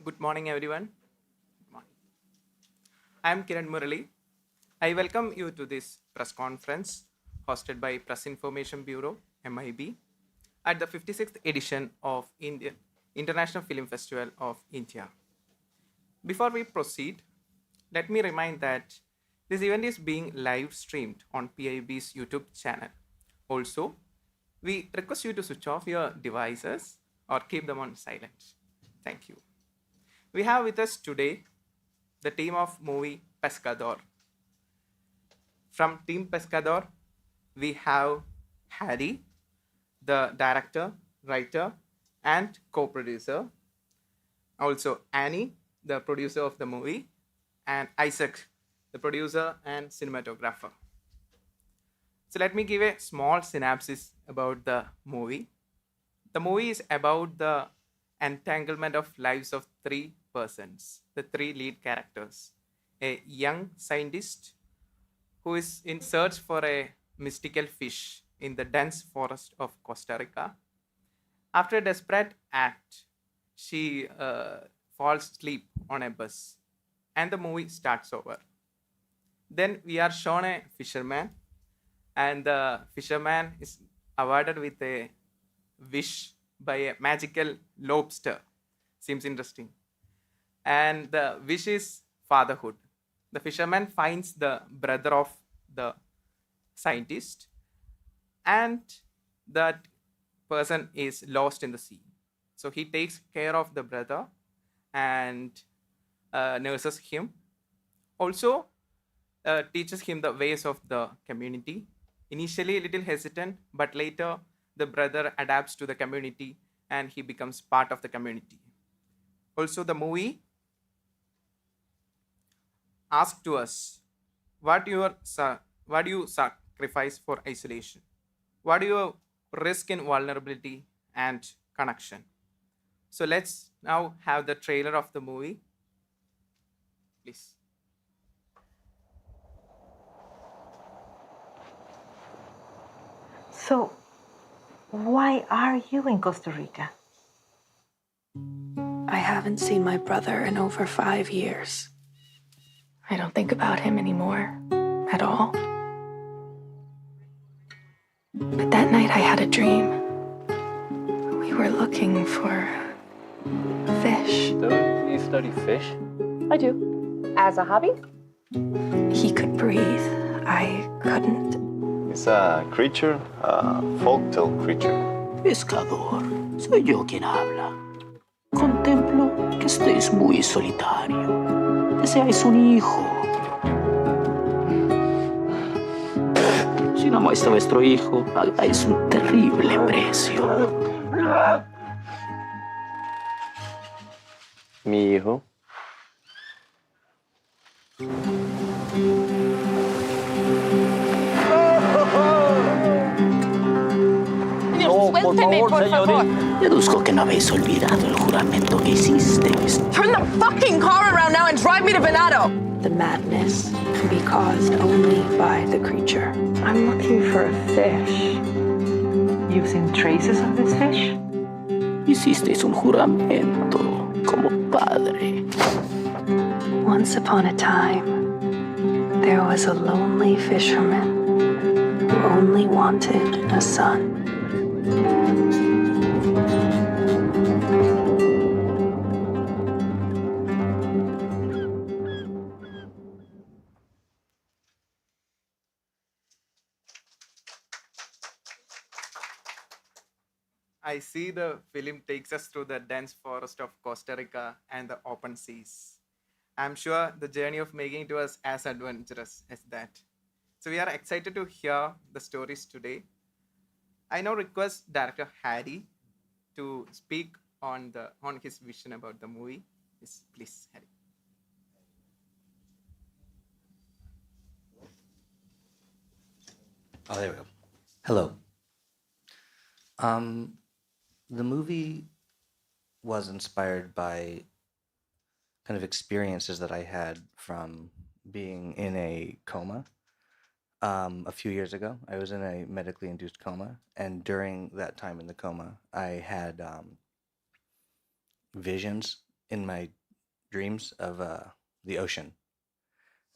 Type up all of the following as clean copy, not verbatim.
Good morning, everyone. Good morning. I am Kiran Murali. I welcome you to this press conference hosted by Press Information Bureau (MIB) at the 56th edition of International Film Festival of India. Before we proceed, let me remind that this event is being live streamed on PIB's YouTube channel. Also, we request you to switch off your devices or keep them on silent. Thank you. We have with us today the team of movie Pescador. From Team Pescador, we have Harry, the director, writer, and co-producer. Also Annie, the producer of the movie, and Isaac, the producer and cinematographer. So let me give a small synopsis about the movie. The movie is about the entanglement of lives of three persons, the three lead characters. A young scientist who is in search for a mystical fish in the dense forest of Costa Rica. After a desperate act, she falls asleep on a bus and the movie starts over. Then we are shown a fisherman, and the fisherman is awarded with a wish by a magical lobster. Seems interesting. And the wish is fatherhood. The fisherman finds the brother of the scientist, and that person is lost in the sea. So he takes care of the brother and nurses him. Also, teaches him the ways of the community. Initially, a little hesitant, but later the brother adapts to the community and he becomes part of the community. Also, the movie asks to us, what do you sacrifice for isolation? What do you risk in vulnerability and connection? So let's now have the trailer of the movie, please. So, why are you in Costa Rica? I haven't seen my brother in over 5 years. I don't think about him anymore, at all. But that night I had a dream. We were looking for fish. Don't you study fish? I do. As a hobby? He could breathe. I couldn't. It's a creature, a folktale creature. Pescador, soy yo quien habla. Contemplo que estéis muy solitario. Deseáis un hijo. Si no muestra vuestro hijo, pagáis un terrible precio. Mi hijo. No, por favor, señorita. Deduzco que no habéis olvidado el juramento que hicisteis. Turn the fucking car around now and drive me to Venado! The madness can be caused only by the creature. I'm looking for a fish. You've seen traces of this fish? Hicisteis un juramento como padre. Once upon a time, there was a lonely fisherman who only wanted a son. I see the film takes us through the dense forest of Costa Rica and the open seas. I'm sure the journey of making it was as adventurous as that. So we are excited to hear the stories today. I now request director Harry to speak on his vision about the movie. Yes, please, Harry. Oh, there we go. Hello. The movie was inspired by kind of experiences that I had from being in a coma. A few years ago, I was in a medically induced coma, and during that time in the coma, I had visions in my dreams of the ocean,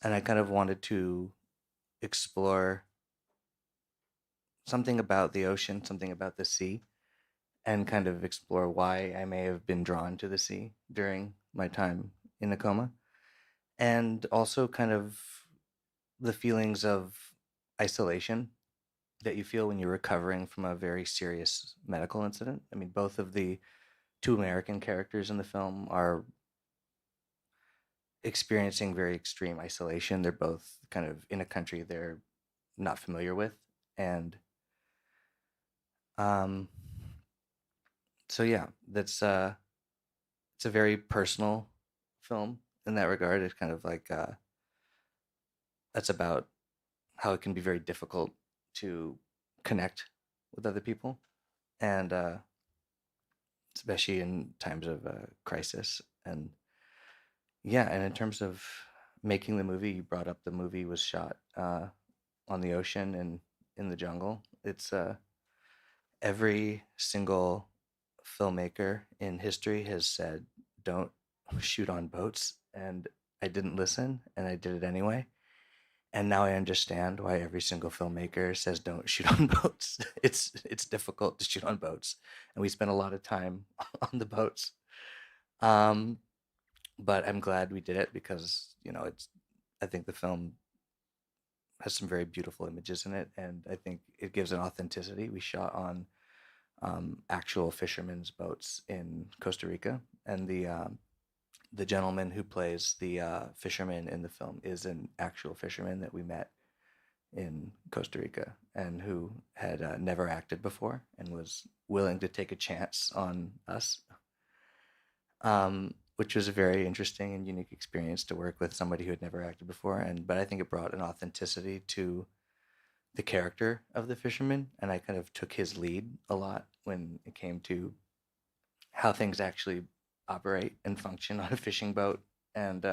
and I kind of wanted to explore something about the ocean, something about the sea, and kind of explore why I may have been drawn to the sea during my time in a coma, and also kind of the feelings of isolation that you feel when you're recovering from a very serious medical incident. I mean, both of the two American characters in the film are experiencing very extreme isolation. They're both kind of in a country they're not familiar with. And um, so, yeah, it's a very personal film in that regard. It's kind of like, that's about how it can be very difficult to connect with other people. And especially in times of crisis. And yeah, and in terms of making the movie, you brought up the movie was shot on the ocean and in the jungle. It's every single filmmaker in history has said, don't shoot on boats. And I didn't listen and I did it anyway. And now I understand why every single filmmaker says don't shoot on boats. It's difficult to shoot on boats, and we spent a lot of time on the boats. Um, but I'm glad we did it because it's. I think the film has some very beautiful images in it, and I think it gives an authenticity. We shot on actual fishermen's boats in Costa Rica, and the gentleman who plays the fisherman in the film is an actual fisherman that we met in Costa Rica and who had never acted before and was willing to take a chance on us, which was a very interesting and unique experience to work with somebody who had never acted before. But I think it brought an authenticity to the character of the fisherman, and I kind of took his lead a lot when it came to how things actually operate and function on a fishing boat and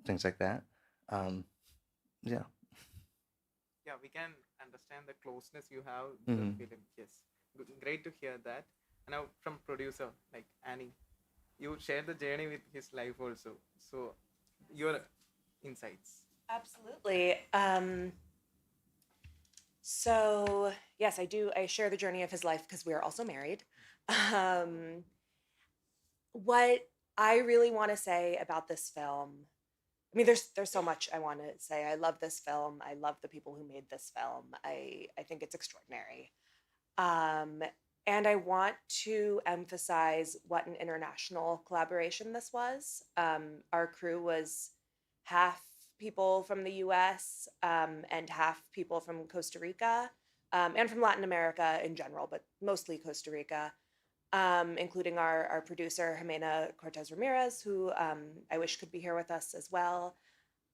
things like that. Yeah. Yeah, we can understand the closeness you have to the film. Yes, great to hear that. And now from producer like Annie, you share the journey with his life also. So your insights. Absolutely. So yes, I do. I share the journey of his life because we are also married. What I really want to say about this film, I mean, there's so much I want to say. I love this film. I love the people who made this film. I think it's extraordinary. And I want to emphasize what an international collaboration this was. Our crew was half people from the US and half people from Costa Rica and from Latin America in general, but mostly Costa Rica, including our producer, Jimena Cortez Ramirez, who I wish could be here with us as well.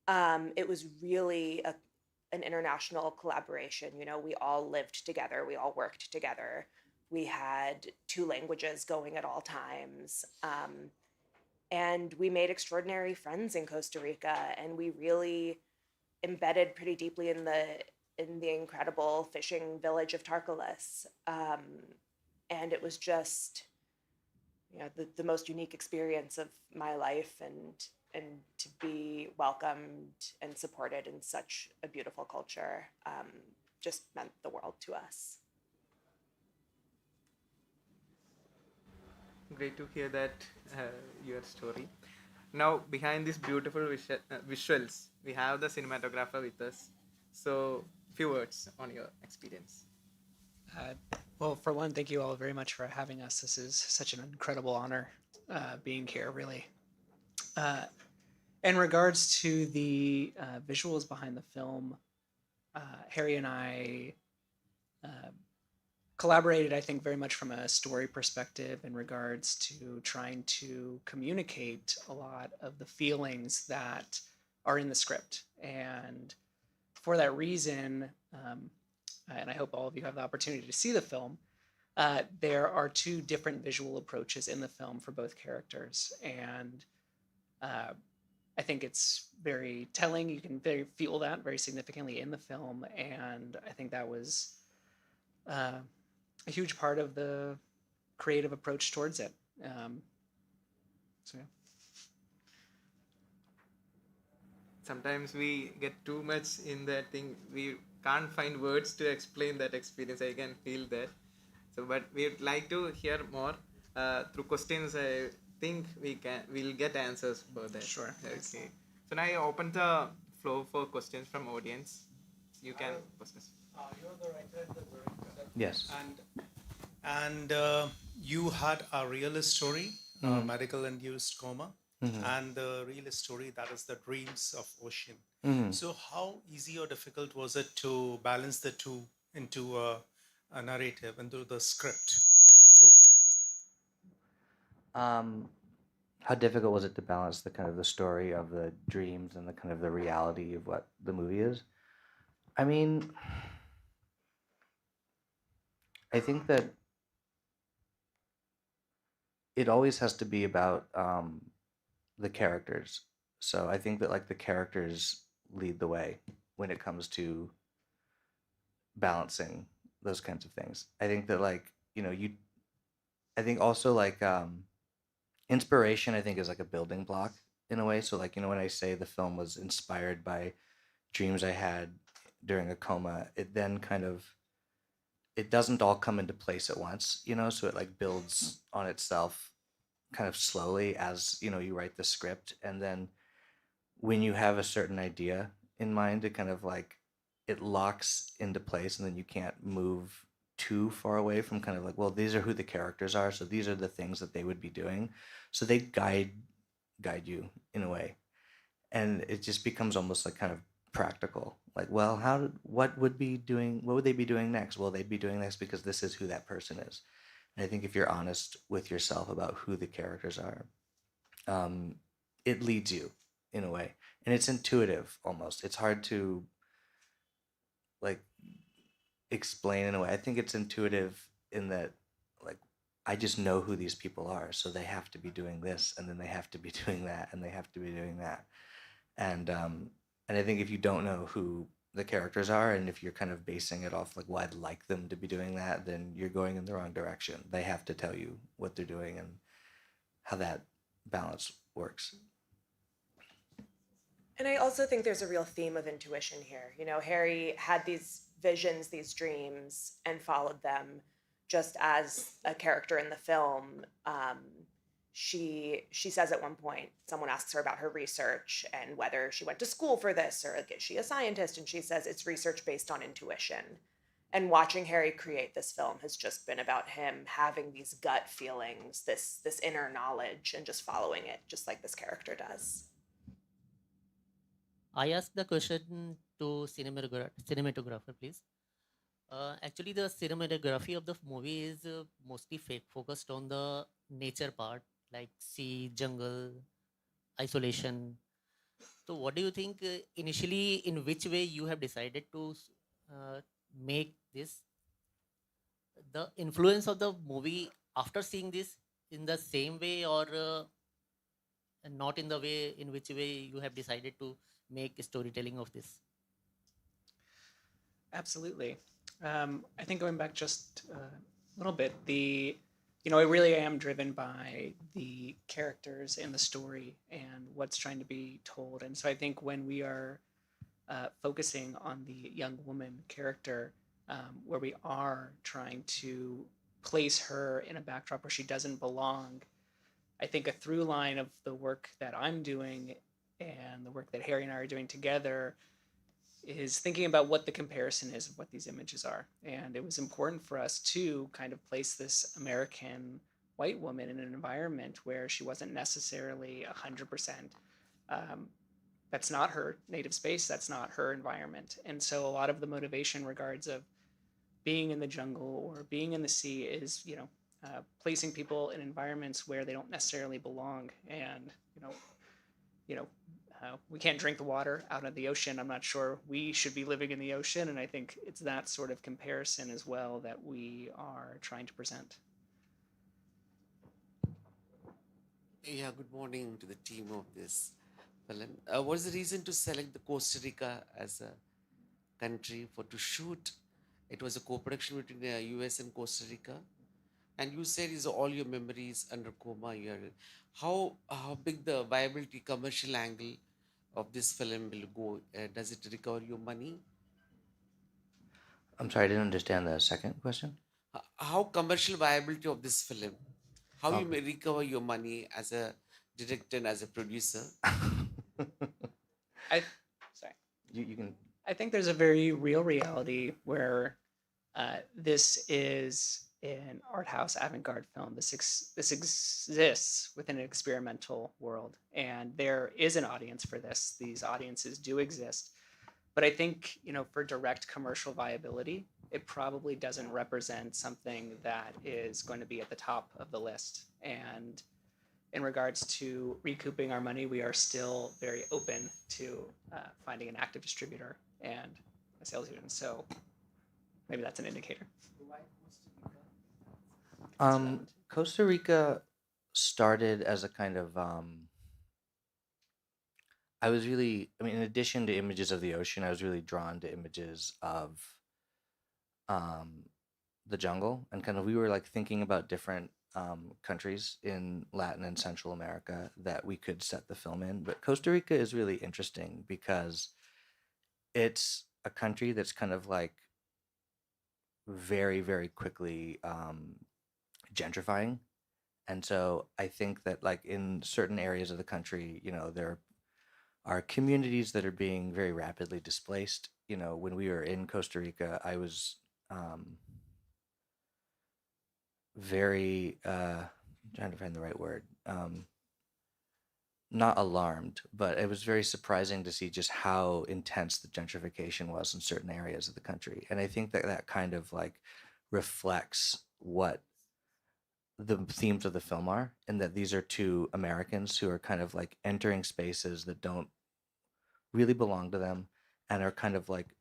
It was really an international collaboration. We all lived together, we all worked together. We had 2 languages going at all times. And we made extraordinary friends in Costa Rica, and we really embedded pretty deeply in the incredible fishing village of Tarcolis. And it was just, the most unique experience of my life, and to be welcomed and supported in such a beautiful culture just meant the world to us. Great to hear that your story. Now, behind these beautiful visuals, we have the cinematographer with us. So, few words on your experience. Well, for one, thank you all very much for having us. This is such an incredible honor being here, really. In regards to the visuals behind the film, Harry and I collaborated, I think, very much from a story perspective in regards to trying to communicate a lot of the feelings that are in the script. And for that reason, and I hope all of you have the opportunity to see the film, there are 2 different visual approaches in the film for both characters. And I think it's very telling. You can feel that very significantly in the film. And I think that was a huge part of the creative approach towards it. So yeah. Sometimes we get too much in that thing. We can't find words to explain that experience. I can feel that. So, but we'd like to hear more through questions. I think we'll get answers for that. Sure. Okay. So now I open the floor for questions from audience. You can discuss. You're the writer and the director. Yes. And you had a real story, medical-induced coma, and the real story that is the dreams of ocean. So how easy or difficult was it to balance the two into a narrative, into the script? How difficult was it to balance the kind of the story of the dreams and the kind of the reality of what the movie is? I mean, I think that it always has to be about the characters. So I think that like the characters lead the way when it comes to balancing those kinds of things. I think that like, I think also like inspiration I think is like a building block in a way. So like, when I say the film was inspired by dreams I had during a coma, it then kind of, it doesn't all come into place at once, so it like builds on itself kind of slowly as, you write the script. And then when you have a certain idea in mind, it kind of like, it locks into place and then you can't move too far away from kind of like, well, these are who the characters are. So these are the things that they would be doing. So they guide you in a way. And it just becomes almost like kind of practical. Like, well, what would they be doing next? Well, they'd be doing this because this is who that person is. And I think if you're honest with yourself about who the characters are, it leads you in a way. And it's intuitive almost. It's hard to like explain in a way. I think it's intuitive in that like I just know who these people are. So they have to be doing this and then they have to be doing that and they have to be doing that. And I think if you don't know who the characters are and if you're kind of basing it off like, well, I'd like them to be doing that, then you're going in the wrong direction. They have to tell you what they're doing and how that balance works. And I also think there's a real theme of intuition here. Harry had these visions, these dreams, and followed them just as a character in the film. She says at one point, someone asks her about her research and whether she went to school for this or like, is she a scientist? And she says it's research based on intuition. And watching Harry create this film has just been about him having these gut feelings, this inner knowledge, and just following it, just like this character does. I asked the question to cinematographer, please. Actually, the cinematography of the movie is mostly focused on the nature part, like sea, jungle, isolation. So, what do you think initially, in which way you have decided to make this? The influence of the movie after seeing this in the same way or not in the way in which way you have decided to make storytelling of this? Absolutely. I think going back just a little bit, I really am driven by the characters in the story and what's trying to be told. And so I think when we are focusing on the young woman character, where we are trying to place her in a backdrop where she doesn't belong, I think a through line of the work that I'm doing and the work that Harry and I are doing together is thinking about what the comparison is of what these images are. And it was important for us to kind of place this American white woman in an environment where she wasn't necessarily 100%. That's not her native space. That's not her environment. And so a lot of the motivation regards of being in the jungle or being in the sea is, placing people in environments where they don't necessarily belong. And, we can't drink the water out of the ocean. I'm not sure we should be living in the ocean. And I think it's that sort of comparison as well that we are trying to present. Yeah, good morning to the team of this film. What is the reason to select the Costa Rica as a country to shoot? It was a co-production between the US and Costa Rica. and you said is all your memories under coma. How big the viability commercial angle of this film will go? Does it recover your money? I'm sorry, I didn't understand the second question. How commercial viability of this film? How you Okay. may recover your money as a director and as a producer? I sorry. You can. I think there's a very real reality where this is an art house avant-garde film. This exists within an experimental world, and there is an audience for this. These audiences do exist, but I think for direct commercial viability, it probably doesn't represent something that is going to be at the top of the list. And in regards to recouping our money, we are still very open to finding an active distributor and a sales agent. So maybe that's an indicator. Costa Rica started as a kind of I was really, I mean, in addition to images of the ocean, I was really drawn to images of the jungle, and kind of we were like thinking about different countries in Latin and Central America that we could set the film in. But Costa Rica is really interesting because it's a country that's kind of like very, very quickly gentrifying. And so I think that like in certain areas of the country, there are communities that are being very rapidly displaced. When we were in Costa Rica, I was very trying to find the right word. Not alarmed, but it was very surprising to see just how intense the gentrification was in certain areas of the country. And I think that that kind of like reflects what the themes of the film are, and that these are two Americans who are kind of like entering spaces that don't really belong to them and are kind of like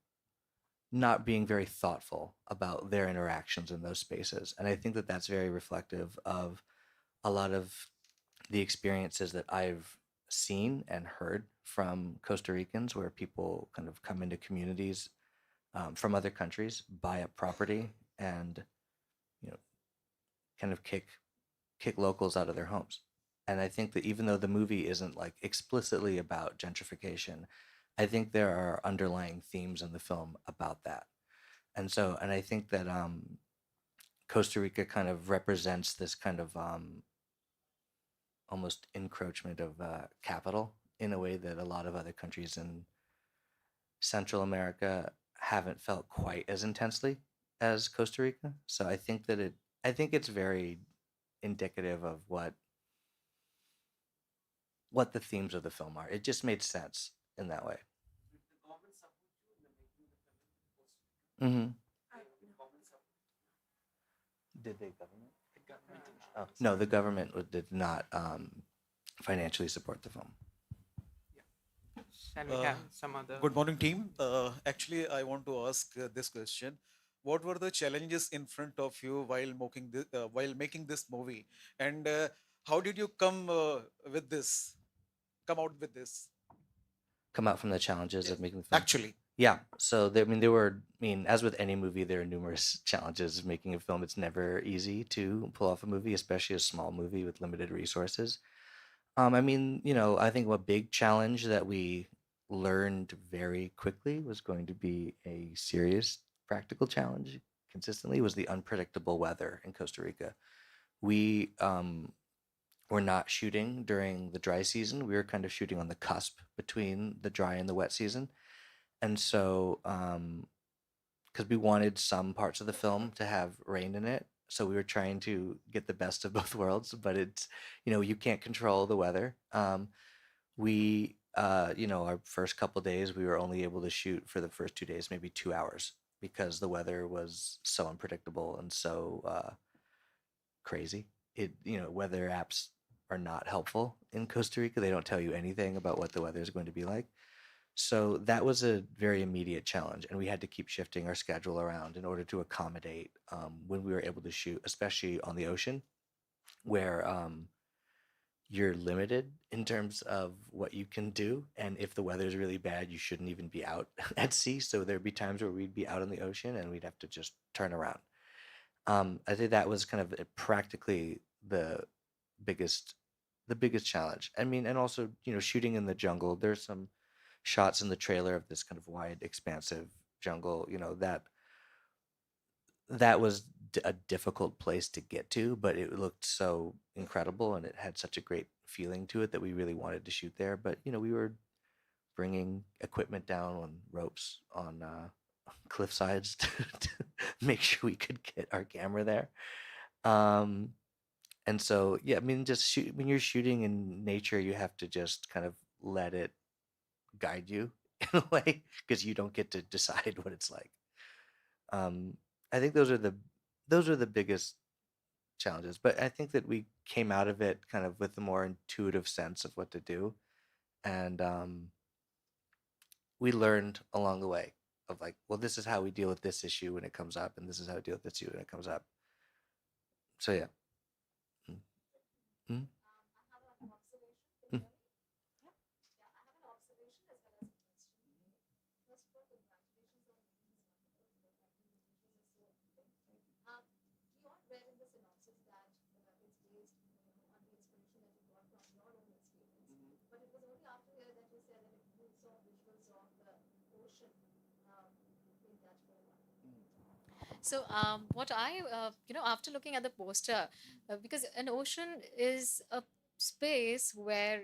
not being very thoughtful about their interactions in those spaces. And I think that that's very reflective of a lot of the experiences that I've seen and heard from Costa Ricans, where people kind of come into communities from other countries, buy up property, and kind of kick locals out of their homes. And I think that even though the movie isn't like explicitly about gentrification, I think there are underlying themes in the film about that. And I think that Costa Rica kind of represents this kind of almost encroachment of capital in a way that a lot of other countries in Central America haven't felt quite as intensely as Costa Rica. So I think it's very indicative of what the themes of the film are. It just made sense in that way. Mm-hmm. Did the government? Oh, no, the government did not financially support the film. Shall we have some other? Good morning, team. Actually, I want to ask this question: what were the challenges in front of you while making this movie, and how did you come out with this? Come out from the challenges of making the film. Actually, yeah. So there were. As with any movie, there are numerous challenges of making a film. It's never easy to pull off a movie, especially a small movie with limited resources. I think a big challenge that we learned very quickly was going to be a serious practical challenge consistently was the unpredictable weather in Costa Rica. We were not shooting during the dry season. We were kind of shooting on the cusp between the dry and the wet season. And so, because we wanted some parts of the film to have rain in it, so we were trying to get the best of both worlds, but it's, you can't control the weather. Our first couple days, we were only able to shoot for the first 2 days, maybe 2 hours, because the weather was so unpredictable and so crazy. Weather apps are not helpful in Costa Rica. They don't tell you anything about what the weather is going to be like. So that was a very immediate challenge, and we had to keep shifting our schedule around in order to accommodate when we were able to shoot, especially on the ocean, where you're limited in terms of what you can do. And if the weather is really bad, you shouldn't even be out at sea. So there'd be times where we'd be out on the ocean and we'd have to just turn around. I think that was kind of practically the biggest the biggest challenge. I mean, and also, shooting in the jungle. There's some shots in the trailer of this kind of wide, expansive jungle. That was a difficult place to get to, but it looked so incredible and it had such a great feeling to it that we really wanted to shoot there. But we were bringing equipment down on ropes on cliff sides to make sure we could get our camera there. And so, yeah, I mean, when you're shooting in nature, you have to just kind of let it guide you in a way because you don't get to decide what it's like. I think those are the biggest challenges, but I think that we came out of it kind of with a more intuitive sense of what to do, and we learned along the way of like, well, this is how we deal with this issue when it comes up, and this is how we deal with this issue when it comes up. So yeah. Mm. Mm. So, what after looking at the poster, because an ocean is a space where,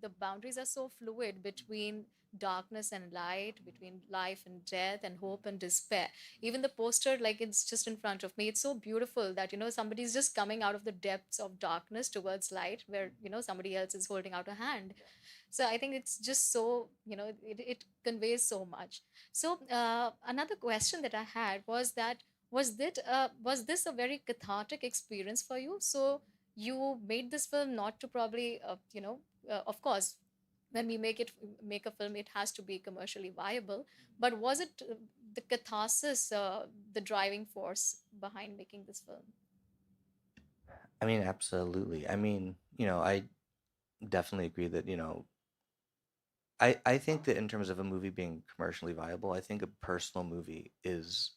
the boundaries are so fluid between darkness and light, between life and death, and hope and despair. Even the poster, like it's just in front of me, it's so beautiful that, somebody's just coming out of the depths of darkness towards light, where, somebody else is holding out a hand. So I think it's just so, it conveys so much. So another question that I had was that was this a very cathartic experience for you? So you made this film not to probably of course, when we make a film, it has to be commercially viable, but was it the catharsis, the driving force behind making this film? I mean, absolutely. I mean, I definitely agree that, I think that in terms of a movie being commercially viable, I think a personal movie is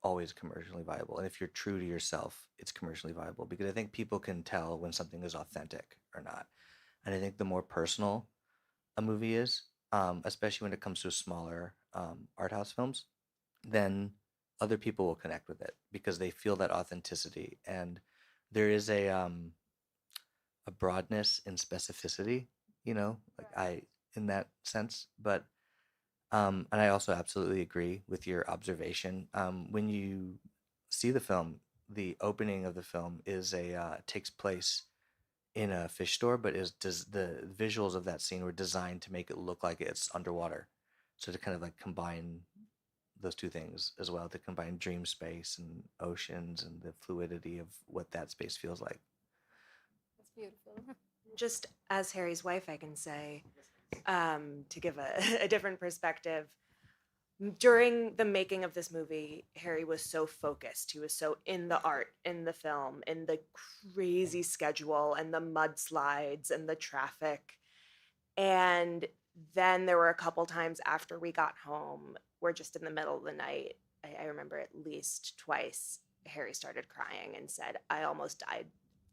always commercially viable. And if you're true to yourself, it's commercially viable because I think people can tell when something is authentic or not. And I think the more personal a movie is, especially when it comes to smaller art house films, then other people will connect with it because they feel that authenticity. And there is a broadness in specificity, like in that sense. But and I also absolutely agree with your observation. When you see the film, the opening of the film takes place in a fish store, but does the visuals of that scene were designed to make it look like it's underwater, so to kind of like combine those two things as well, to combine dream space and oceans and the fluidity of what that space feels like. That's beautiful. Just as Harry's wife, I can say, to give a different perspective, during the making of this movie, Harry was so focused. He was so in the art, in the film, in the crazy schedule and the mudslides and the traffic. And then there were a couple times after we got home, we're just in the middle of the night. I remember at least twice, Harry started crying and said, I almost died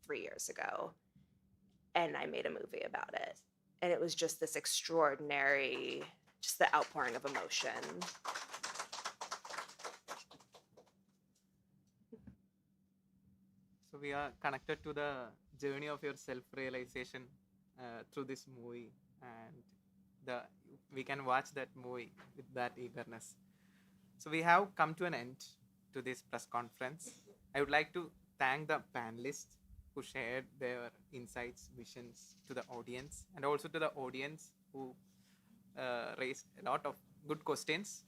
3 years ago. And I made a movie about it. And it was just this extraordinary, just the outpouring of emotion. So we are connected to the journey of your self-realization through this movie, and we can watch that movie with that eagerness. So we have come to an end to this press conference. I would like to thank the panelists who shared their insights, visions to the audience, and also to the audience who raised a lot of good questions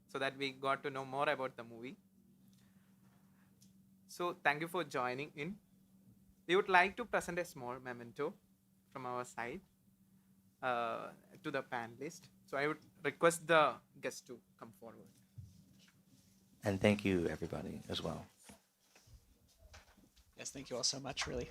so that we got to know more about the movie. So thank you for joining in. We would like to present a small memento from our side to the panelists. So I would request the guests to come forward. And thank you, everybody, as well. Yes, thank you all so much, really.